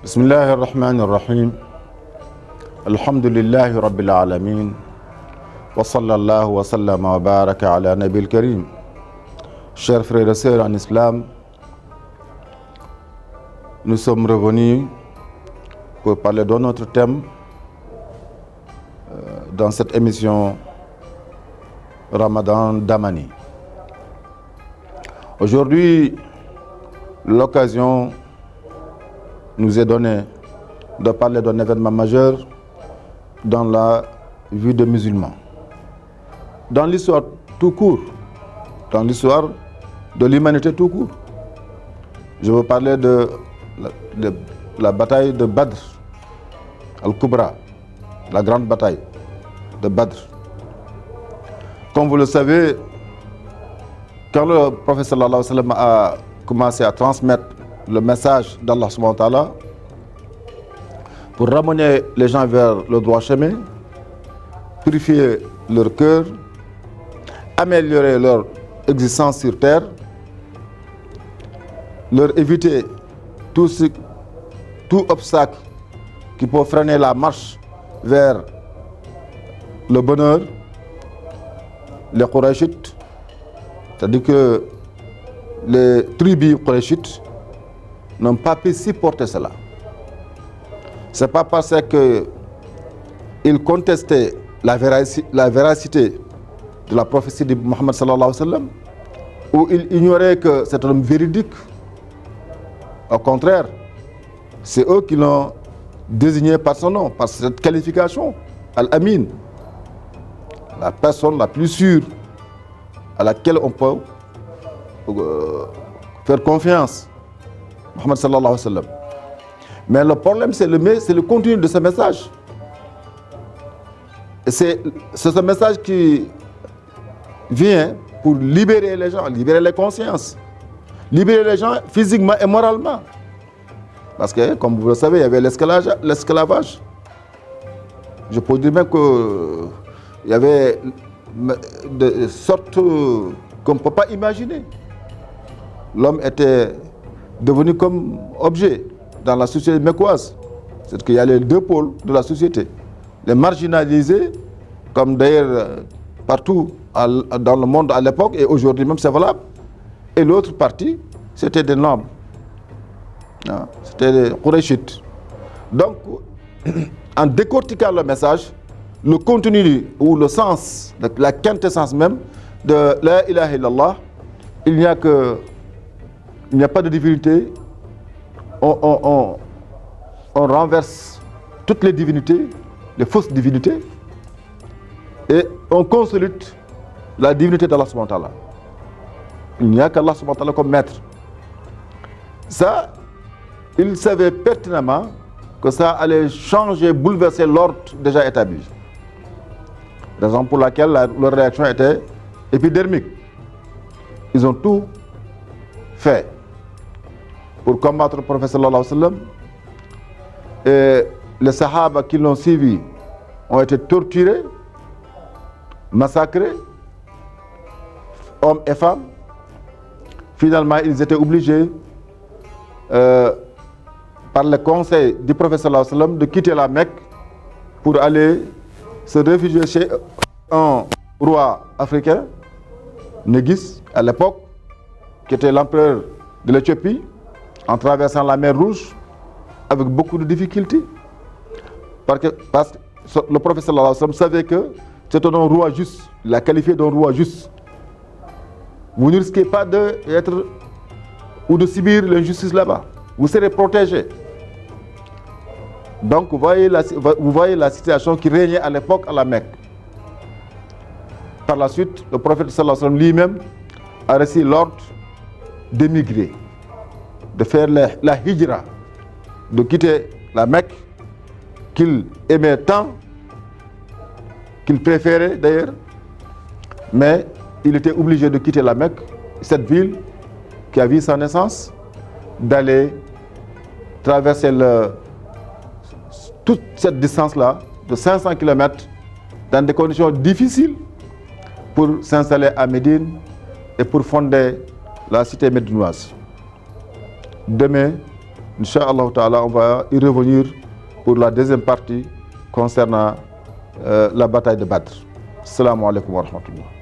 بسم الله الرحمن الرحيم الحمد لله رب العالمين وصلى الله وسلم وبارك على نبي الكريم. Chers frères et sœurs en islam, nous sommes revenus pour parler d'un autre thème dans cette émission Ramadan Damani. Aujourd'hui, l'occasion nous est donnée de parler d'un événement majeur dans la vie des musulmans. Dans l'histoire tout court, dans l'histoire de l'humanité tout court. Je veux parler de la bataille de Badr, Al-Kubra, la grande bataille de Badr. Comme vous le savez, quand le prophète sallallahu alayhi wa sallam a commencé à transmettre le message d'Allah subhanahu wa ta'ala pour ramener les gens vers le droit chemin, purifier leur cœur, améliorer leur existence sur terre, leur éviter tout obstacle qui peut freiner la marche vers le bonheur, les Qurayshites, c'est-à-dire que les tribus Qurayshites n'ont pas pu supporter cela. Ce n'est pas parce qu'ils contestaient la véracité de la prophétie de Muhammad sallallahu alayhi wa sallam, ou ils ignoraient que c'est un homme véridique. Au contraire, c'est eux qui l'ont désigné par son nom, par cette qualification, Al-Amin, la personne la plus sûre à laquelle on peut faire confiance, Muhammad sallallahu alayhi wa sallam. Mais le problème, c'est le contenu de ce message. Et c'est ce message qui vient pour libérer les gens, libérer les consciences, libérer les gens physiquement et moralement. Parce que, comme vous le savez, il y avait l'esclavage. Je peux dire même qu'il y avait de sortes qu'on ne peut pas imaginer. L'homme était devenu comme objet dans la société mécoise. C'est qu'il y a les deux pôles de la société. Les marginalisés, comme d'ailleurs partout dans le monde à l'époque, et aujourd'hui même c'est valable. Et l'autre partie, c'était des nobles. C'était des Qurayshites. Donc, en décortiquant le message, le contenu ou le sens, la quintessence même de la ilaha illallah, il n'y a pas de divinité. On renverse toutes les divinités, les fausses divinités, et on consolide la divinité d'Allah subhanahu wa ta'ala. Il n'y a qu'Allah subhanahu wa ta'ala comme maître. Ça, il savait pertinemment que ça allait changer, bouleverser l'ordre déjà établi. Raison pour laquelle leur réaction était épidermique. Ils ont tout fait pour combattre le prophète sallallahu alayhi wa sallam. Et les sahaba qui l'ont suivi ont été torturés, massacrés, hommes et femmes. Finalement, ils étaient obligés, par le conseil du prophète sallallahu alayhi wa sallam, de quitter la Mecque pour aller se réfugier chez un roi africain, Négis, à l'époque, qui était l'empereur de l'Éthiopie, en traversant la mer Rouge avec beaucoup de difficultés. Parce que le prophète sallallahu alayhi wa sallam savait que c'est un roi juste. Il l'a qualifié d'un roi juste. Vous ne risquez pas d'être ou de subir l'injustice là-bas. Vous serez protégé. Donc vous voyez la situation qui régnait à l'époque à la Mecque. Par la suite, le prophète sallallahu alayhi wa sallam lui-même a reçu l'ordre d'émigrer, de faire la hijra, de quitter la Mecque qu'il aimait tant, qu'il préférait d'ailleurs, mais il était obligé de quitter la Mecque, cette ville qui a vu sa naissance, d'aller traverser toute cette distance-là de 500 km dans des conditions difficiles pour s'installer à Médine et pour fonder la cité médinoise. Demain, Inch'Allah ta'ala, on va y revenir pour la deuxième partie concernant la bataille de Badr. Assalamu alaikum wa rahmatullah.